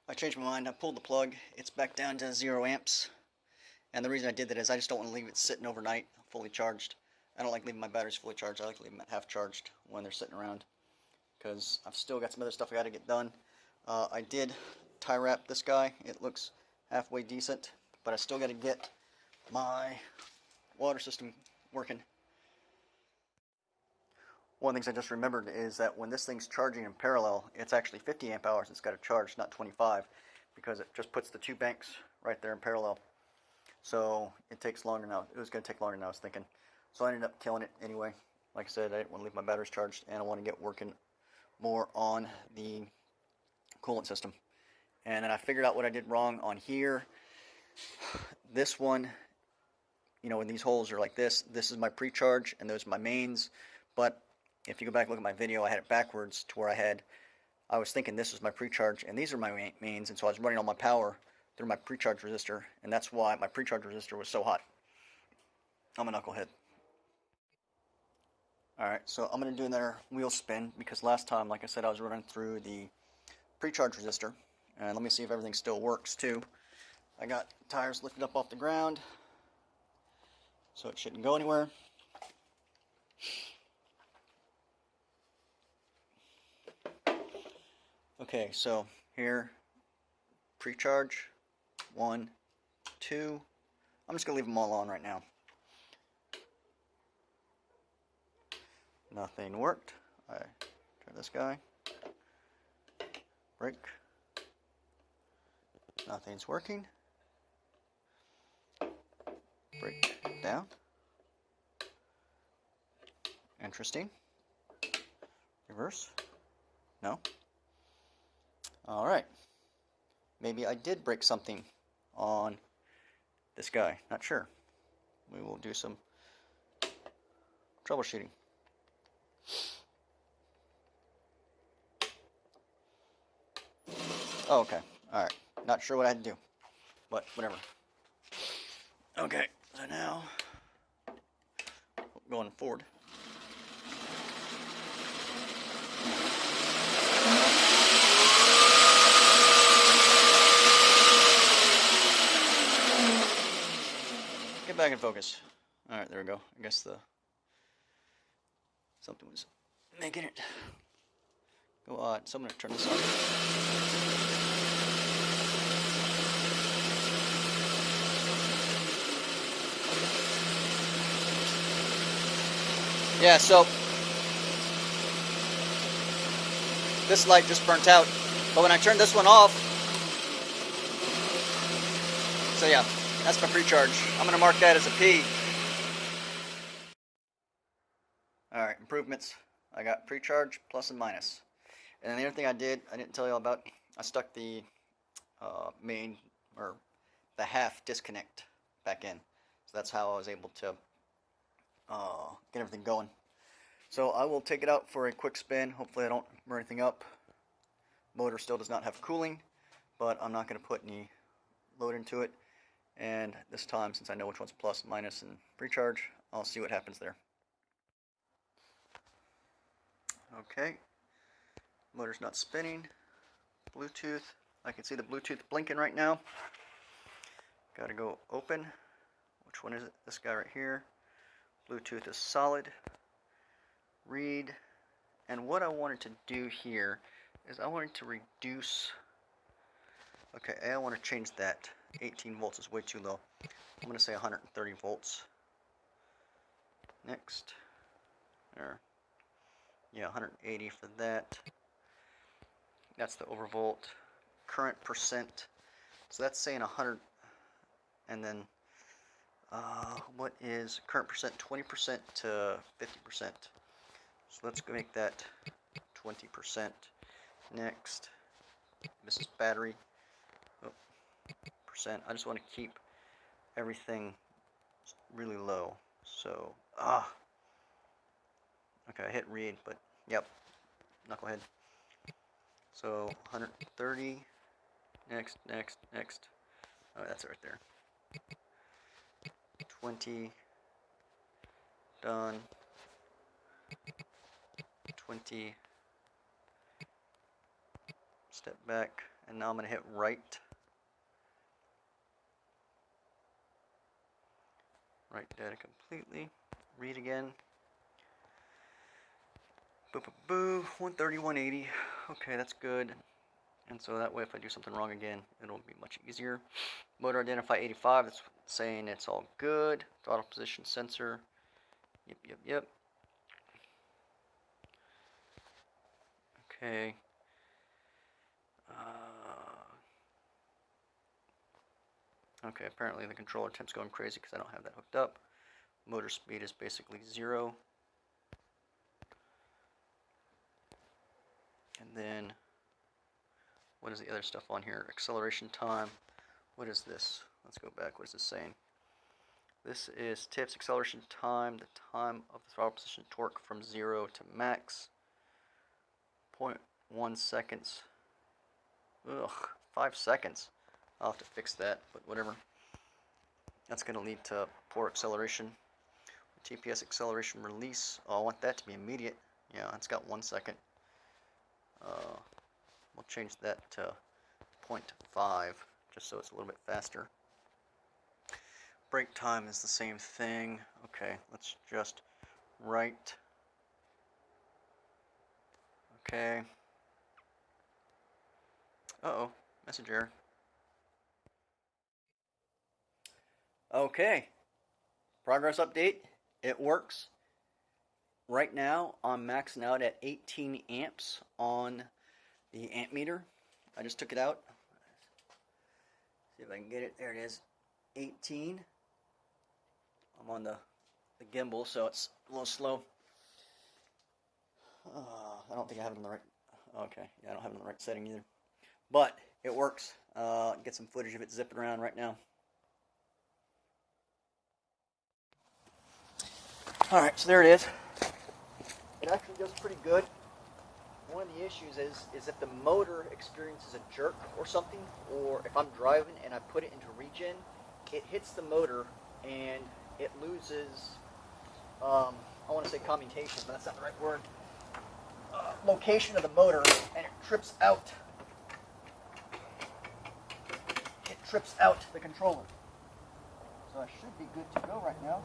I changed my mind. I pulled the plug. It's back down to 0 amps. And the reason I did that is I just don't want to leave it sitting overnight fully charged. I don't like leaving my batteries fully charged. I like to leave them at half charged when they're sitting around, because I've still got some other stuff I got to get done. I did tie wrap this guy. It looks halfway decent, but I still got to get my water system working. One of the things I just remembered is that when this thing's charging in parallel, it's actually 50 amp hours it's got to charge, not 25, because it just puts the two banks right there in parallel. So it takes longer now. It was going to take longer than I was thinking. So I ended up killing it anyway. Like I said, I didn't want to leave my batteries charged, and I want to get working more on the coolant system. And then I figured out what I did wrong on here. This one, you know, when these holes are like this is my pre-charge and those are my mains. But if you go back and look at my video, I had it backwards to where I was thinking this was my pre-charge and these are my mains, and so I was running all my power through my pre-charge resistor, and that's why my pre-charge resistor was so hot. I'm a knucklehead. Alright, so I'm going to do another wheel spin, because last time, like I said, I was running through the pre-charge resistor. And let me see if everything still works too. I got tires lifted up off the ground, so it shouldn't go anywhere. Okay, so here, pre-charge, 1, 2. I'm just going to leave them all on right now. Nothing worked. I turn this guy. Brake. Nothing's working. Brake down. Interesting. Reverse. No. Alright. Maybe I did break something on this guy. Not sure. We will do some troubleshooting. Oh, okay. Alright. Not sure what I had to do, but whatever. Okay, so now, going forward. Get back in focus. Alright, there we go. I guess something was making it go odd. So I'm going to turn this on. Yeah, so this light just burnt out, but when I turned this one off, so yeah, that's my pre-charge. I'm going to mark that as a P. Alright, improvements. I got pre-charge, plus and minus. And then the other thing I didn't tell you all about, I stuck the main, or the half disconnect back in. So that's how I was able to get everything going. So I will take it out for a quick spin. Hopefully I don't burn anything up. Motor still does not have cooling, but I'm not going to put any load into it. And this time, since I know which one's plus, minus, and pre-charge, I'll see what happens there. Okay, motor's not spinning. Bluetooth, I can see the Bluetooth blinking right now. Got to go open. Which one is it? This guy right here. Bluetooth is solid. Read. And what I wanted to do here is I wanted to reduce. Okay, I want to change that. 18 volts is way too low. I'm going to say 130 volts. Next. There. Yeah, 180 for that. That's the overvolt. Current percent. So that's saying 100. And then what is current percent? 20% to 50%. So let's go make that 20%. Next, this is battery. Oh, percent. I just want to keep everything really low. So okay, I hit read, but yep, knucklehead. So 130. Next. Oh, that's it right there. 20. Done. 20. Step back And now I'm going to hit right. Write data completely. Read again. Boo, boo, boo. 130, 180. Okay, that's good. And so that way, if I do something wrong again, it'll be much easier. Motor identify 85. That's saying it's all good. Throttle position sensor. Yep, yep, yep. Okay. Okay, apparently the controller temp's going crazy because I don't have that hooked up. Motor speed is basically 0. And then, what is the other stuff on here? Acceleration time. What is this? Let's go back. What is this saying? This is tips acceleration time, the time of the throttle position torque from 0 to max. 0.1 seconds. Ugh, 5 seconds. I'll have to fix that, but whatever. That's going to lead to poor acceleration. TPS acceleration release. Oh, I want that to be immediate. Yeah, it's got 1 second. We'll change that to 0.5 just so it's a little bit faster. Brake time is the same thing. Okay, let's just write. Okay. Uh-oh, message error. Okay, progress update. It works. Right now, I'm maxing out at 18 amps on the amp meter. I just took it out. See if I can get it. There it is. 18. I'm on the gimbal, so it's a little slow. I don't think I have it on the right. Okay, yeah, I don't have it on the right setting either. But it works. Get some footage of it zipping around right now. Alright, so there it is. It actually does pretty good. One of the issues is if the motor experiences a jerk or something, or if I'm driving and I put it into regen, it hits the motor and it loses, I want to say commutation, but that's not the right word, location of the motor, and it trips out the controller. So I should be good to go right now.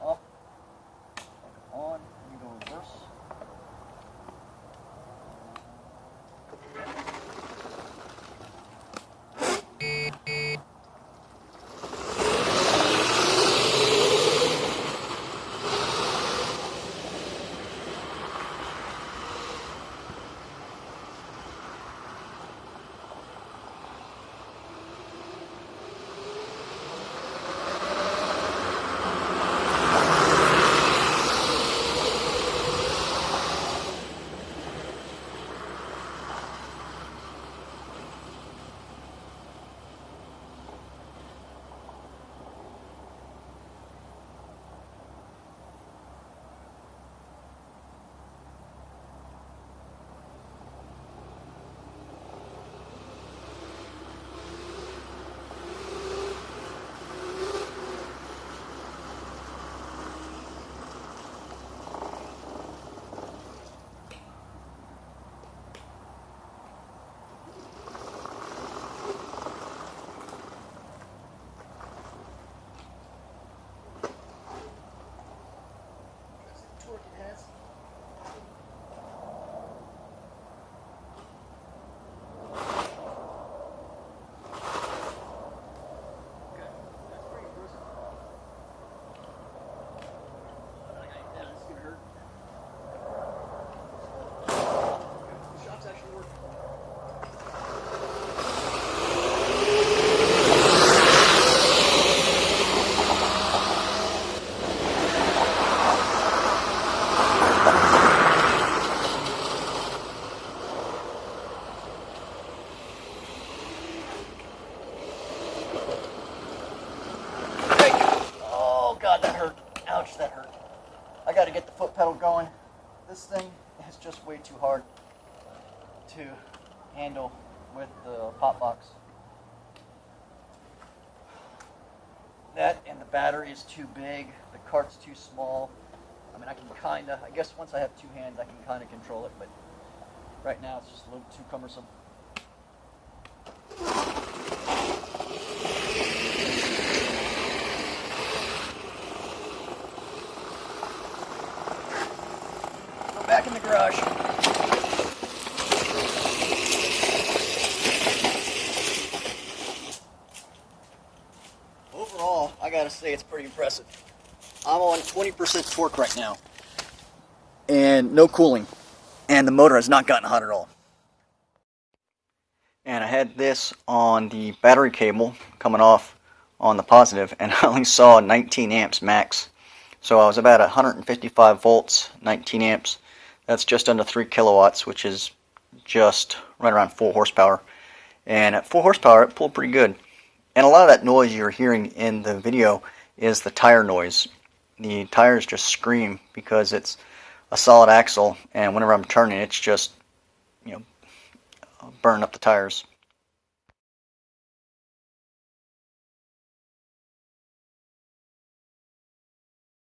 Off, on, let me go reverse. Ouch, that hurt. I got to get the foot pedal going. This thing is just way too hard to handle with the pop box. That and the battery is too big. The cart's too small. I mean, I guess once I have two hands, I can kind of control it, but right now it's just a little too cumbersome. the garage. Overall, I gotta say it's pretty impressive. I'm on 20% torque right now, and no cooling, and the motor has not gotten hot at all. And I had this on the battery cable coming off on the positive, and I only saw 19 amps max. So I was about 155 volts, 19 amps. That's just under 3 kilowatts, which is just right around 4 horsepower. And at 4 horsepower, it pulled pretty good. And a lot of that noise you're hearing in the video is the tire noise. The tires just scream because it's a solid axle, and whenever I'm turning, it's just, burning up the tires.